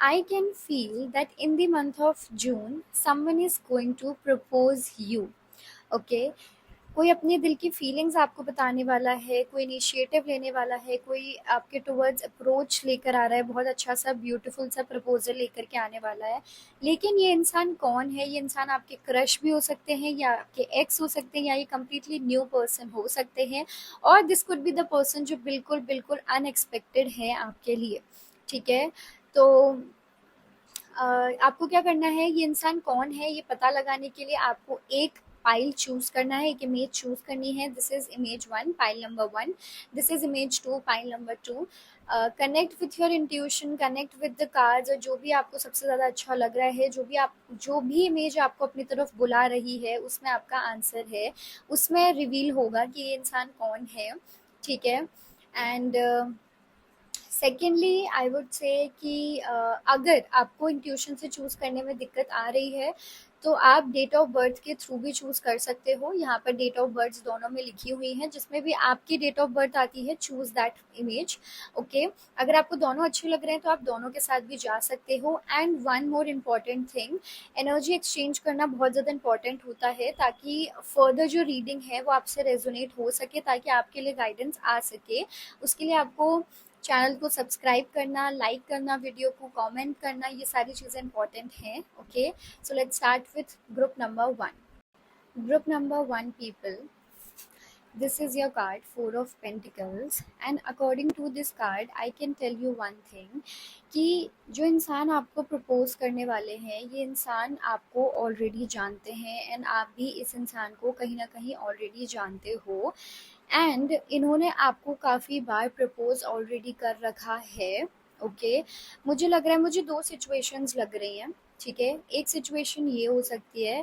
I can feel that in the month of June someone is going to propose you. Okay, कोई अपने दिल की feelings आपको बताने वाला है, कोई इनिशिएटिव लेने वाला है, कोई आपके टुवर्ड्स अप्रोच लेकर आ रहा है, बहुत अच्छा सा ब्यूटीफुल सा प्रपोजल लेकर के आने वाला है। लेकिन ये इंसान कौन है? ये इंसान आपके क्रश भी हो सकते हैं, या आपके एक्स हो सकते हैं, या ये कम्प्लीटली न्यू पर्सन हो सकते हैं, और this could be the person जो बिल्कुल बिल्कुल अनएक्सपेक्टेड है आपके लिए। ठीक है, तो आपको क्या करना है, ये इंसान कौन है ये पता लगाने के लिए आपको एक पाइल चूज करना है, एक इमेज चूज करनी है। This is image 1, pile number 1। This is image 2, pile number 2। Connect with your intuition, connect with the cards, और जो भी आपको सबसे ज़्यादा अच्छा लग रहा है, जो भी इमेज आपको अपनी तरफ बुला रही है, उसमें आपका आंसर है, उसमें रिवील होगा कि ये इंसान कौन है। ठीक है, and secondly I would say कि अगर आपको इंट्यूशन से चूज़ करने में दिक्कत आ रही है तो आप डेट ऑफ बर्थ के थ्रू भी चूज़ कर सकते हो। यहाँ पर डेट ऑफ बर्थ दोनों में लिखी हुई हैं, जिसमें भी आपकी डेट ऑफ बर्थ आती है चूज़ दैट इमेज। ओके, अगर आपको दोनों अच्छे लग रहे हैं तो आप दोनों के साथ भी जा सकते हो। And one more important thing, energy exchange करना बहुत ज़्यादा इंपॉर्टेंट होता है, ताकि फर्दर जो रीडिंग है वो आपसे रेजोनेट हो सके, ताकि आपके लिए गाइडेंस आ सके। उसके लिए आपको चैनल को सब्सक्राइब करना, लाइक करना, वीडियो को कमेंट करना, ये सारी चीज़ें इंपॉर्टेंट हैं। Okay, so let's start with group number 1। Group number 1 people, this is your card, 4 of Pentacles, and according to this card I can tell you one thing कि जो इंसान आपको प्रपोज करने वाले हैं, ये इंसान आपको ऑलरेडी जानते हैं, एंड आप भी इस इंसान को कहीं ना कहीं ऑलरेडी जानते हो। एंड इन्होंने आपको काफ़ी बार प्रपोज ऑलरेडी कर रखा है। ओके, मुझे लग रहा है, मुझे दो सिचुएशंस लग रही हैं। ठीक है, एक सिचुएशन ये हो सकती है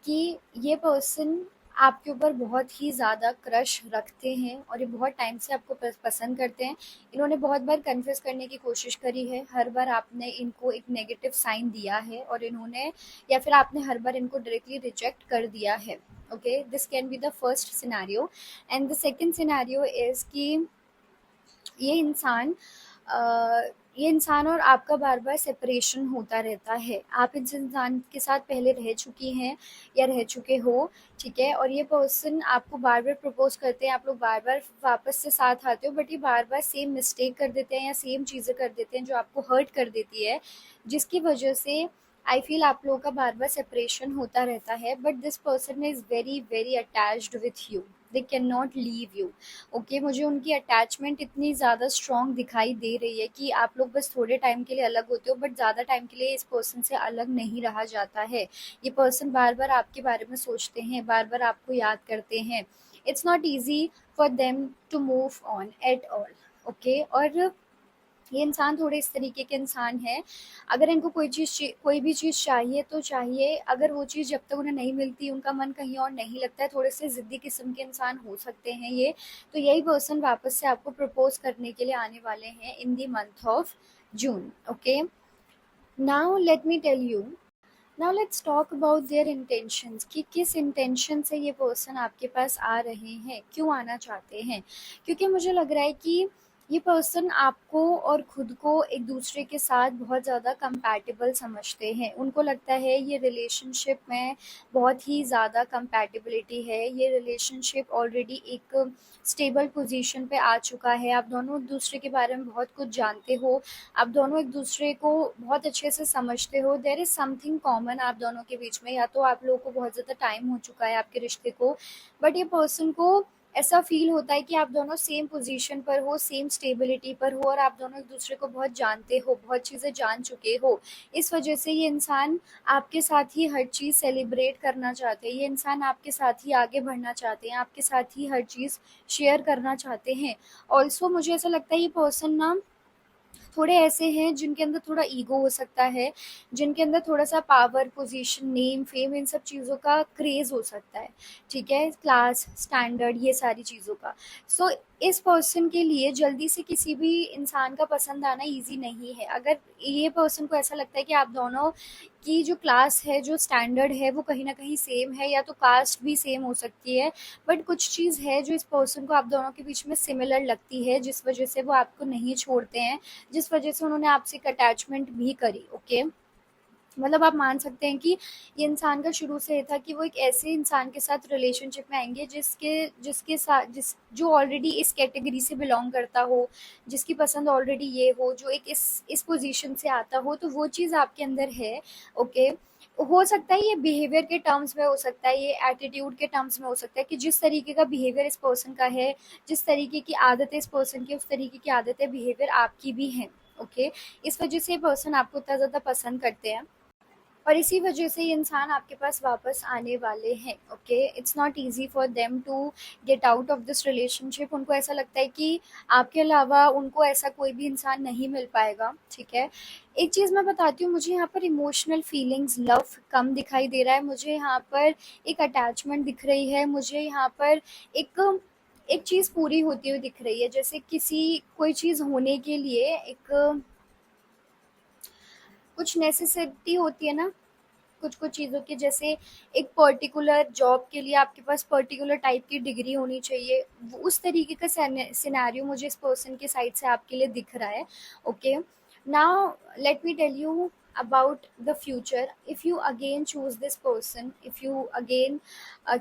कि ये पर्सन आपके ऊपर बहुत ही ज़्यादा क्रश रखते हैं और ये बहुत टाइम से आपको पसंद करते हैं। इन्होंने बहुत बार कन्फेस करने की कोशिश करी है, हर बार आपने इनको एक नेगेटिव साइन दिया है, और इन्होंने, या फिर आपने हर बार इनको डायरेक्टली रिजेक्ट कर दिया है। Okay, this can be the first scenario. And the second scenario is कि ये इंसान ये इंसान और आपका बार बार सेपरेशन होता रहता है। आप इस इंसान के साथ पहले रह चुकी हैं या रह चुके हो। ठीक है, और ये पर्सन आपको बार बार प्रपोज करते हैं, आप लोग बार बार वापस से साथ आते हो, बट ये बार बार सेम मिस्टेक कर देते हैं या सेम चीज़ें कर देते हैं जो आपको हर्ट कर देती है, जिसकी वजह से आई फील आप लोगों का बार बार सेपरेशन होता रहता है। But this person is very very attached with you, they can not leave you. Okay, मुझे उनकी अटैचमेंट इतनी ज़्यादा स्ट्रॉन्ग दिखाई दे रही है कि आप लोग बस थोड़े टाइम के लिए अलग होते हो, बट ज़्यादा टाइम के लिए इस पर्सन से अलग नहीं रहा जाता है। ये पर्सन बार बार आपके बारे में सोचते हैं, बार बार आपको याद करते हैं। It's not easy for them to move on at all. Okay, और ये इंसान थोड़े इस तरीके के इंसान हैं, अगर इनको कोई भी चीज़ चाहिए तो चाहिए, अगर वो चीज़ जब तक उन्हें नहीं मिलती उनका मन कहीं और नहीं लगता है। थोड़े से ज़िद्दी किस्म के इंसान हो सकते हैं ये। तो यही पर्सन वापस से आपको प्रपोज करने के लिए आने वाले हैं in the month of June. Okay, now let me tell you, now let's talk about their intentions, कि किस इंटेंशन से ये पर्सन आपके पास आ रहे हैं, क्यों आना चाहते हैं। क्योंकि मुझे लग रहा है कि ये पर्सन आपको और खुद को एक दूसरे के साथ बहुत ज़्यादा कंपैटिबल समझते हैं। उनको लगता है ये रिलेशनशिप में बहुत ही ज़्यादा कंपैटिबिलिटी है, ये रिलेशनशिप ऑलरेडी एक स्टेबल पोजीशन पे आ चुका है। आप दोनों एक दूसरे के बारे में बहुत कुछ जानते हो, आप दोनों एक दूसरे को बहुत अच्छे से समझते हो। देयर इज़ समथिंग कॉमन आप दोनों के बीच में, या तो आप लोगों को बहुत ज़्यादा टाइम हो चुका है आपके रिश्ते को, बट ये पर्सन को ऐसा फील होता है कि आप दोनों सेम पोजीशन पर हो, सेम स्टेबिलिटी पर हो, और आप दोनों एक दूसरे को बहुत जानते हो, बहुत चीज़ें जान चुके हो। इस वजह से ये इंसान आपके साथ ही हर चीज़ सेलिब्रेट करना चाहते हैं, ये इंसान आपके साथ ही आगे बढ़ना चाहते हैं, आपके साथ ही हर चीज़ शेयर करना चाहते हैं। ऑल्सो मुझे ऐसा लगता है ये पर्सन ना थोड़े ऐसे हैं जिनके अंदर थोड़ा ईगो हो सकता है, जिनके अंदर थोड़ा-सा पावर, पोज़ीशन, नेम, फेम, इन सब चीज़ों का क्रेज़ हो सकता है। ठीक है? क्लास, स्टैंडर्ड, ये सारी चीज़ों का। सो इस पर्सन के लिए जल्दी से किसी भी इंसान का पसंद आना ईज़ी नहीं है। अगर ये पर्सन को ऐसा लगता है कि आप दोनों की जो क्लास है, जो स्टैंडर्ड है, वो कहीं न कहीं सेम है, या तो कास्ट भी सेम हो सकती है, बट कुछ चीज़ है जो इस पर्सन को आप दोनों के बीच में सिमिलर लगती है, जिस वज़ह से वो आपको नहीं छोड़ते हैं, जिस वज़ह से उन्होंने आपसे एक अटैचमेंट भी करी, ओके? मतलब आप मान सकते हैं कि ये इंसान का शुरू से ये था कि वो एक ऐसे इंसान के साथ रिलेशनशिप में आएँगे जिसके जिसके साथ जिस जो ऑलरेडी इस कैटेगरी से बिलॉन्ग करता हो, जिसकी पसंद ऑलरेडी ये हो, जो एक इस पोज़ीशन से आता हो, तो वो चीज़ आपके अंदर है, ओके। हो सकता है ये बिहेवियर के टर्म्स में हो सकता है, ये एटीट्यूड के टर्म्स में हो सकता है कि जिस तरीके का बिहेवियर इस पर्सन का है, जिस तरीके की आदतें इस पर्सन की, उस तरीके की आदतें, बिहेवियर आपकी भी हैं, ओके। इस वजह से ये पर्सन आपको इतना ज़्यादा पसंद करते हैं। और इसी वजह से ये इंसान आपके पास वापस आने वाले हैं, okay. It's not easy for them to get out of this relationship. उनको ऐसा लगता है कि आपके अलावा उनको ऐसा कोई भी इंसान नहीं मिल पाएगा, ठीक है। एक चीज़ मैं बताती हूँ, मुझे यहाँ पर इमोशनल फीलिंग्स, लव कम दिखाई दे रहा है, मुझे यहाँ पर एक अटैचमेंट दिख रही है, मुझे यहाँ पर एक एक चीज़ पूरी होती हुई दिख रही है, जैसे किसी कोई चीज़ होने के लिए एक कुछ नेसेसिटी होती है ना, कुछ कुछ चीज़ों की, जैसे एक पर्टिकुलर जॉब के लिए आपके पास पर्टिकुलर टाइप की डिग्री होनी चाहिए, उस तरीके का सिनेरियो मुझे इस पर्सन की साइड से आपके लिए दिख रहा है, okay. Now let me tell you about the future. If you again choose this person, if you again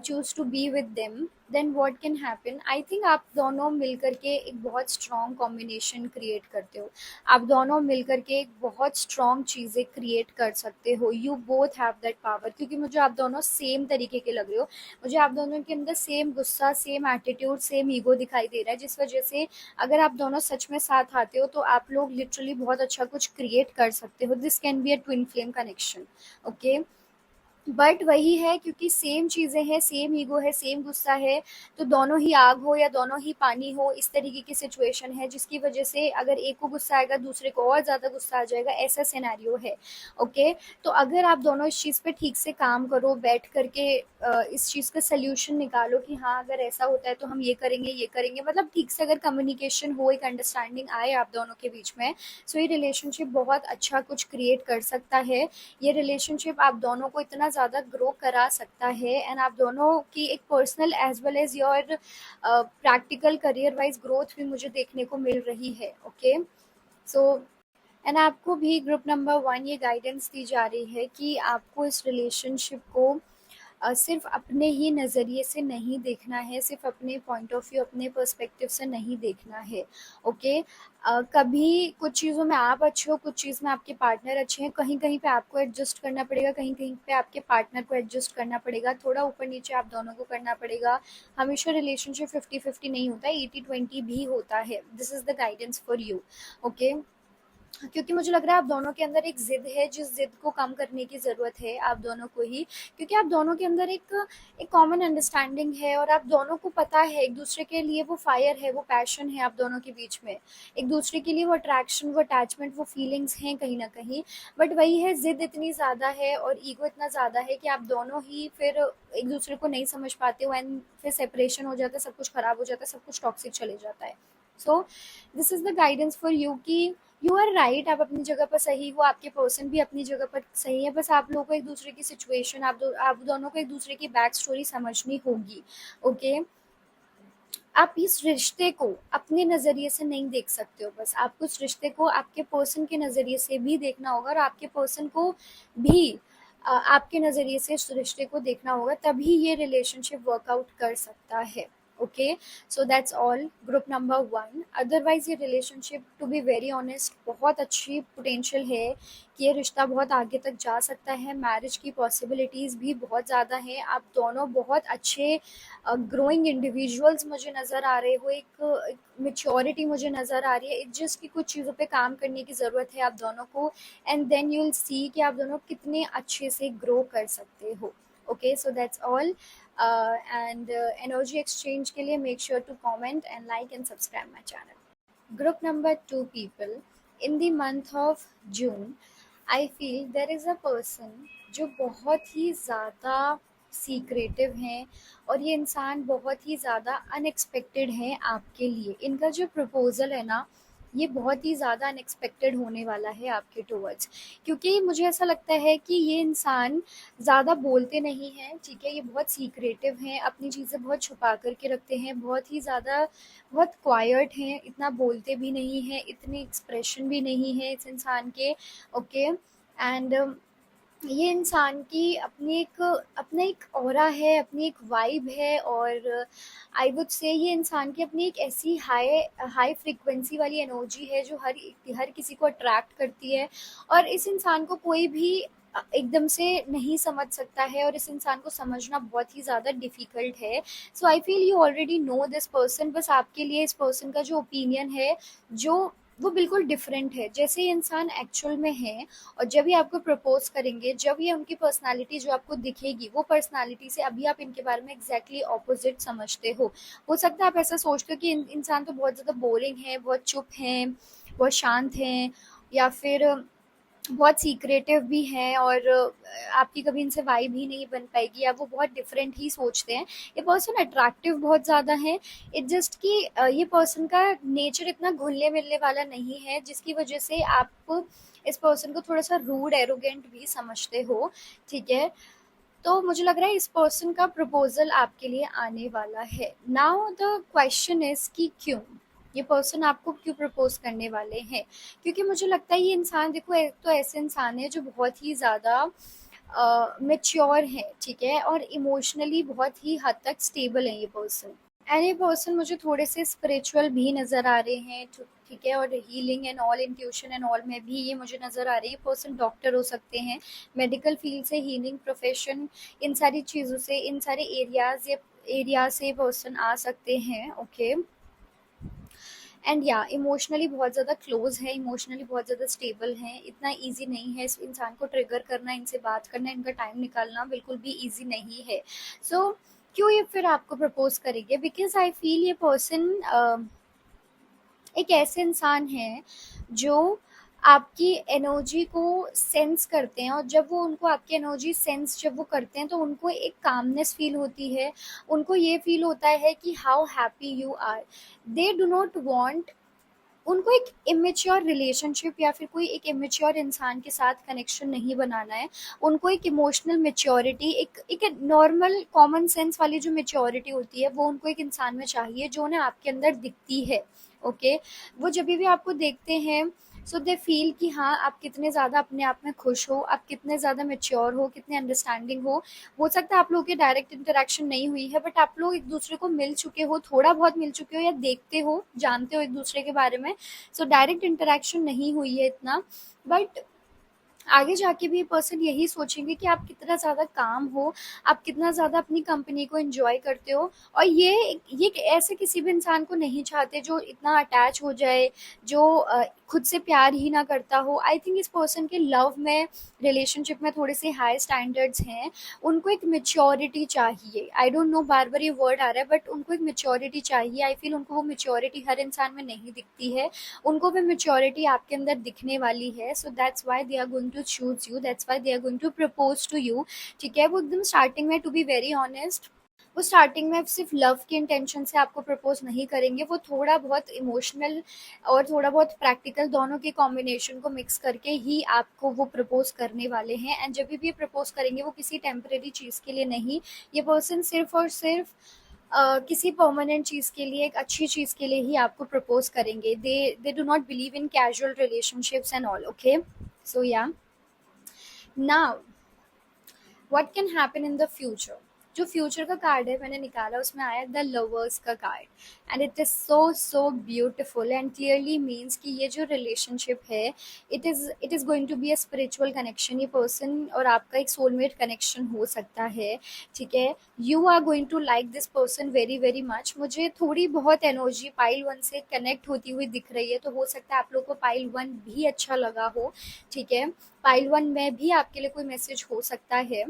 choose to be with them, then what can happen? I think आप दोनों मिलकर के एक बहुत strong combination create करते हो, आप दोनों मिलकर के एक बहुत स्ट्रॉन्ग चीज़ें क्रिएट कर सकते हो। You both have that power, क्योंकि मुझे आप दोनों सेम तरीके के लग रहे हो, मुझे आप दोनों के अंदर सेम गुस्सा, सेम एटीट्यूड, सेम ईगो दिखाई दे रहा है, जिस वजह से अगर आप दोनों सच में साथ आते हो तो आप लोग लिटरली बहुत अच्छा कुछ क्रिएट कर सकते हो। This can be a twin flame connection, okay. But वही है, क्योंकि सेम चीज़ें हैं, सेम ईगो है, सेम गुस्सा है, तो दोनों ही आग हो या दोनों ही पानी हो, इस तरीके की सिचुएशन है, जिसकी वजह से अगर एक को गुस्सा आएगा दूसरे को और ज़्यादा गुस्सा आ जाएगा, ऐसा सिनेरियो है, ओके। तो अगर आप दोनों इस चीज़ पे ठीक से काम करो, बैठ करके इस चीज़ का सल्यूशन निकालो कि हाँ अगर ऐसा होता है तो हम ये करेंगे, मतलब ठीक से अगर कम्युनिकेशन हो, एक अंडरस्टैंडिंग आए आप दोनों के बीच में, सो ये रिलेशनशिप बहुत अच्छा कुछ क्रिएट कर सकता है। ये रिलेशनशिप आप दोनों को इतना ज़्यादा ग्रो करा सकता है, एंड आप दोनों की एक personal as well as your practical career wise growth भी मुझे देखने को मिल रही है, ओके। सो एंड आपको भी ग्रुप नंबर 1 ये गाइडेंस दी जा रही है कि आपको इस रिलेशनशिप को सिर्फ अपने ही नज़रिए से नहीं देखना है, सिर्फ अपने पॉइंट ऑफ व्यू, अपने पर्सपेक्टिव से नहीं देखना है, ओके। कभी कुछ चीज़ों में आप अच्छे हो, कुछ चीज़ में आपके पार्टनर अच्छे हैं, कहीं कहीं पे आपको एडजस्ट करना पड़ेगा, कहीं कहीं पे आपके पार्टनर को एडजस्ट करना पड़ेगा, थोड़ा ऊपर नीचे आप दोनों को करना पड़ेगा। हमेशा रिलेशनशिप 50-50 नहीं होता है, 80-20 भी होता है। This is the guidance for you, okay. क्योंकि मुझे लग रहा है आप दोनों के अंदर एक ज़िद है, जिस ज़िद को कम करने की ज़रूरत है आप दोनों को ही, क्योंकि आप दोनों के अंदर एक कॉमन अंडरस्टैंडिंग है, और आप दोनों को पता है एक दूसरे के लिए, वो फायर है, वो पैशन है आप दोनों के बीच में, एक दूसरे के लिए वो अट्रैक्शन, वो अटैचमेंट, वो फीलिंग्स हैं कहीं ना कहीं। बट वही है, ज़िद इतनी ज़्यादा है और ईगो इतना ज़्यादा है कि आप दोनों ही फिर एक दूसरे को नहीं समझ पाते हो, एंड फिर सेपरेशन हो जाता है, सब कुछ खराब हो जाता है, सब कुछ टॉक्सिक चले जाता है। So this is the guidance for you कि यू आर राइट, आप अपनी जगह पर सही हो, आपके पर्सन भी अपनी जगह पर सही है, बस आप लोगों को एक दूसरे की सिचुएशन, आप दोनों को एक दूसरे की बैक स्टोरी समझनी होगी, ओके। आप इस रिश्ते को अपने नज़रिए से नहीं देख सकते हो, बस आपको इस रिश्ते को आपके पर्सन के नज़रिए से भी देखना होगा, और आपके पर्सन को भी आपके नज़रिए से इस रिश्ते को देखना होगा, तभी ये रिलेशनशिप वर्कआउट कर सकता है, okay. So that's all group number 1। Otherwise ये relationship, to be very honest, बहुत अच्छी पोटेंशियल है कि ये रिश्ता बहुत आगे तक जा सकता है, मैरिज की पॉसिबिलिटीज़ भी बहुत ज़्यादा हैं, आप दोनों बहुत अच्छे ग्रोइंग इंडिविजुअल्स मुझे नज़र आ रहे हो, एक मेच्योरिटी मुझे नज़र आ रही है, इट्स जस्ट कि कुछ चीज़ों पे काम करने की ज़रूरत है आप दोनों को, and then you will see कि आप दोनों कितने अच्छे से ग्रो कर सकते हो, okay. So that's all, and energy exchange के लिए make sure to comment and like and subscribe my channel. Group number 2 people, in the month of June I feel there is a person जो बहुत ही ज़्यादा secretive हैं और ये इंसान बहुत ही ज़्यादा अनएक्सपेक्टेड है आपके लिए। इनका जो प्रपोज़ल है ना, ये बहुत ही ज़्यादा अनएक्सपेक्टेड होने वाला है आपके टुवर्ड्स, क्योंकि मुझे ऐसा लगता है कि ये इंसान ज़्यादा बोलते नहीं हैं, ठीक है? ये बहुत सीक्रेटिव हैं, अपनी चीज़ें बहुत छुपा कर के रखते हैं, बहुत ही ज़्यादा बहुत क्वाइट हैं, इतना बोलते भी नहीं हैं, इतने एक्सप्रेशन भी नहीं है इस इंसान के, ओके? एंड ये इंसान की अपना एक ऑरा है, अपनी एक वाइब है, और आई वुड से ये इंसान की अपनी एक ऐसी हाई हाई फ्रीक्वेंसी वाली एनर्जी है जो हर किसी को अट्रैक्ट करती है, और इस इंसान को कोई भी एकदम से नहीं समझ सकता है, और इस इंसान को समझना बहुत ही ज़्यादा डिफ़िकल्ट है। So I feel you already know this person, बस आपके लिए इस पर्सन का जो ओपिनियन है, जो वो बिल्कुल डिफरेंट है जैसे ये इंसान एक्चुअल में है। और जब ये आपको प्रपोज करेंगे, जब ये उनकी पर्सनालिटी जो आपको दिखेगी, वो पर्सनालिटी से अभी आप इनके बारे में एग्जैक्टली ऑपोजिट समझते हो सकता है आप ऐसा सोचते हो कि इंसान तो बहुत ज़्यादा बोरिंग है, बहुत चुप हैं, बहुत शांत हैं, या फिर बहुत सीक्रेटिव भी हैं, और आपकी कभी इनसे वाइब ही नहीं बन पाएगी, या वो बहुत डिफरेंट ही सोचते हैं। ये पर्सन अट्रैक्टिव बहुत ज़्यादा है, इट जस्ट कि ये पर्सन का नेचर इतना घुलने मिलने वाला नहीं है, जिसकी वजह से आप इस पर्सन को थोड़ा सा रूड एरोगेंट भी समझते हो, ठीक है? तो मुझे लग रहा है इस पर्सन का प्रपोजल आपके लिए आने वाला है। नाउ द क्वेश्चन इज कि क्यों ये पर्सन आपको क्यों प्रपोज करने वाले हैं? क्योंकि मुझे लगता है ये इंसान, देखो, एक तो ऐसे इंसान है जो बहुत ही ज़्यादा मेच्योर है, ठीक है, और इमोशनली बहुत ही हद तक स्टेबल है ये पर्सन। एंड ये पर्सन मुझे थोड़े से स्पिरिचुअल भी नज़र आ रहे हैं, ठीक है, और healing and all, intuition and all में भी ये मुझे नज़र आ रही है। पर्सन डॉक्टर हो सकते हैं, मेडिकल फील्ड से, हीलिंग प्रोफेशन, इन सारी चीज़ों से, इन सारे एरिया से पर्सन आ सकते हैं, ओके? एंड या इमोशनली बहुत ज़्यादा क्लोज है, इमोशनली बहुत ज़्यादा स्टेबल हैं। इतना ईजी नहीं है इस इंसान को ट्रिगर करना, इनसे बात करना, इनका टाइम निकालना बिल्कुल भी ईजी नहीं है। सो क्यों ये फिर आपको प्रपोज करेंगे? बिकॉज आई फील ये पर्सन एक ऐसे इंसान हैं जो आपकी एनर्जी को सेंस करते हैं, और जब वो उनको आपकी एनर्जी सेंस जब वो करते हैं, तो उनको एक कामनेस फील होती है, उनको ये फील होता है कि how happy you are. They do not want, उनको एक इमेच्योर रिलेशनशिप या फिर कोई एक इमेच्योर इंसान के साथ कनेक्शन नहीं बनाना है। उनको एक इमोशनल मेच्योरिटी, एक नॉर्मल कॉमन सेंस वाली जो मेच्योरिटी होती है, वो उनको एक इंसान में चाहिए जो उन्हें आपके अंदर दिखती है, ओके? वो जब भी आपको देखते हैं, सो दे फील कि हाँ, आप कितने ज़्यादा अपने आप में खुश हो, आप कितने ज़्यादा मेच्योर हो, कितने अंडरस्टैंडिंग हो सकता है आप लोगों की डायरेक्ट इंटरेक्शन नहीं हुई है, बट आप लोग एक दूसरे को मिल चुके हो, थोड़ा बहुत मिल चुके हो, या देखते हो, जानते हो एक दूसरे के बारे में। सो डायरेक्ट इंटरेक्शन नहीं हुई है इतना, बट आगे जाके भी ये पर्सन यही सोचेंगे कि आप कितना ज़्यादा काम हो, आप कितना ज़्यादा अपनी कंपनी को एंजॉय करते हो, और ये ऐसे किसी भी इंसान को नहीं चाहते जो इतना अटैच हो जाए, जो खुद से प्यार ही ना करता हो। आई थिंक इस पर्सन के लव में, रिलेशनशिप में थोड़े से हाई स्टैंडर्ड्स हैं। उनको एक मेच्योरिटी चाहिए, आई डोंट नो बार बार ये वर्ड आ रहा है, बट उनको एक मेच्योरिटी चाहिए। आई फील उनको वो मेच्योरिटी हर इंसान में नहीं दिखती है, उनको वो मेच्योरिटी आपके अंदर दिखने वाली है। So that's why they are going to choose you, that's why they are going to propose to you, ठीक है? वो एकदम स्टार्टिंग में, टू बी वेरी ऑनेस्ट, वो स्टार्टिंग में सिर्फ लव के इंटेंशन से आपको प्रपोज नहीं करेंगे, वो थोड़ा बहुत इमोशनल और थोड़ा बहुत प्रैक्टिकल, दोनों के कॉम्बिनेशन को मिक्स करके ही आपको वो प्रपोज करने वाले हैं। एंड जब भी ये प्रपोज करेंगे, वो किसी टेम्परेरी चीज़ के लिए नहीं, ये पर्सन सिर्फ और सिर्फ किसी परमानेंट चीज़ के लिए, एक अच्छी चीज़ के लिए ही आपको प्रपोज करेंगे। They do not believe in casual relationships and all, okay? So yeah, now what can happen in the future? जो फ्यूचर का कार्ड है मैंने निकाला, उसमें आया द लवर्स का card, and it is so beautiful and clearly means कि ये जो रिलेशनशिप है, it is going to be a spiritual connection. ये पर्सन और आपका एक सोलमेट कनेक्शन हो सकता है, ठीक है? You are going to like this person very very much. मुझे थोड़ी बहुत एनर्जी पाइल 1 से कनेक्ट होती हुई दिख रही है, तो हो सकता है आप लोग को पाइल 1 भी अच्छा लगा हो, ठीक है? पाइल 1 में भी आपके लिए कोई मैसेज हो सकता है,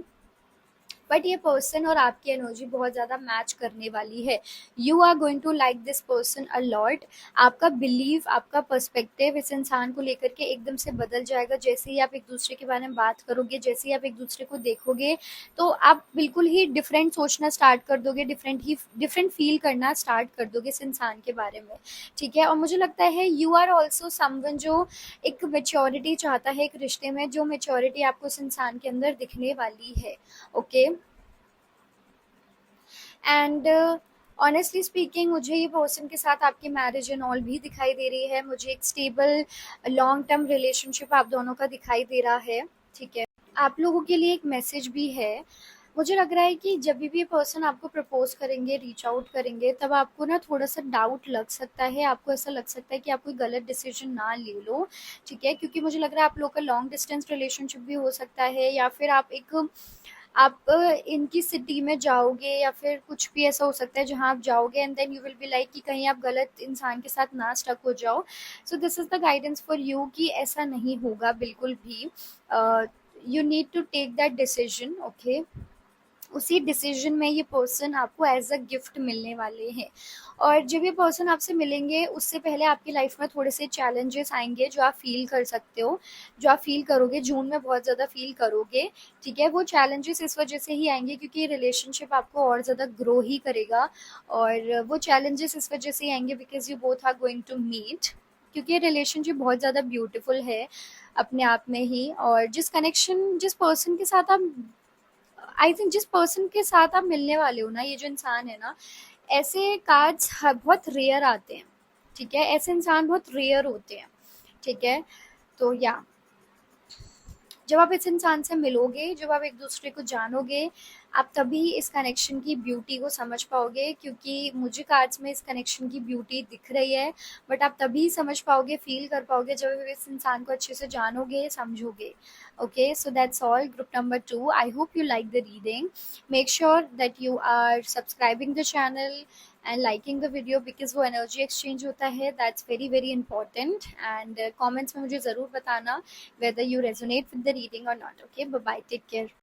बट ये पर्सन और आपकी एनर्जी बहुत ज़्यादा मैच करने वाली है। You are going to like this person a lot. आपका बिलीव, आपका पर्सपेक्टिव इस इंसान को लेकर के एकदम से बदल जाएगा। जैसे ही आप एक दूसरे के बारे में बात करोगे, जैसे ही आप एक दूसरे को देखोगे, तो आप बिल्कुल ही डिफरेंट सोचना स्टार्ट कर दोगे, डिफरेंट फील करना स्टार्ट कर दोगे इस इंसान के बारे में। ठीक है, और मुझे लगता है यू आर ऑल्सो समवन जो एक मेच्योरिटी चाहता है एक रिश्ते में, जो मेच्योरिटी आपको उस इंसान के अंदर दिखने वाली है। ओके, एंड ऑनेस्टली स्पीकिंग मुझे ये पर्सन के साथ आपकी मैरिज एंड ऑल भी दिखाई दे रही है। मुझे एक स्टेबल लॉन्ग टर्म रिलेशनशिप आप दोनों का दिखाई दे रहा है। ठीक है, आप लोगों के लिए एक मैसेज भी है। मुझे लग रहा है कि जब भी ये पर्सन आपको प्रपोज करेंगे, रीच आउट करेंगे, तब आपको ना थोड़ा सा डाउट लग सकता है। आपको ऐसा लग सकता है कि आप कोई गलत डिसीजन ना ले लो। ठीक है, क्योंकि मुझे लग रहा है आप लोग का लॉन्ग डिस्टेंस रिलेशनशिप भी हो सकता है, या फिर आप इनकी सिटी में जाओगे, या फिर कुछ भी ऐसा हो सकता है जहाँ आप जाओगे and then you will be like कि कहीं आप गलत इंसान के साथ ना स्टक हो जाओ। So this is the guidance for you कि ऐसा नहीं होगा बिल्कुल भी। You need to take that decision. Okay, उसी डिसीजन में ये पर्सन आपको एज अ गिफ्ट मिलने वाले हैं। और जब ये पर्सन आपसे मिलेंगे, उससे पहले आपकी लाइफ में थोड़े से चैलेंजेस आएंगे जो आप फील कर सकते हो, जो आप फील करोगे, जून में बहुत ज़्यादा फील करोगे। ठीक है, वो चैलेंजेस इस वजह से ही आएंगे क्योंकि ये रिलेशनशिप आपको और ज़्यादा ग्रो ही करेगा। और वो चैलेंजेस इस वजह से ही आएंगे because you both are going to meet, क्योंकि ये रिलेशनशिप बहुत ज़्यादा ब्यूटीफुल है अपने आप में ही। और जिस पर्सन के साथ आप, आई थिंक जिस पर्सन के साथ आप मिलने वाले हो ना, ये जो इंसान है ना, ऐसे कार्ड्स बहुत रेयर आते हैं। ठीक है, ऐसे इंसान बहुत रेयर होते हैं। ठीक है, तो या जब आप इस इंसान से मिलोगे, जब आप एक दूसरे को जानोगे, आप तभी इस कनेक्शन की ब्यूटी को समझ पाओगे। क्योंकि मुझे कार्ड्स में इस कनेक्शन की ब्यूटी दिख रही है, बट आप तभी समझ पाओगे, फील कर पाओगे जब आप इस इंसान को अच्छे से जानोगे, समझोगे। Okay, so that's all. Group number 2, I hope you like the reading. Make sure that you are subscribing the channel and liking the video, because वो एनर्जी एक्सचेंज होता है, that's very very important. And comments में मुझे ज़रूर बताना whether you resonate with the reading or not. Okay, bye bye, take care.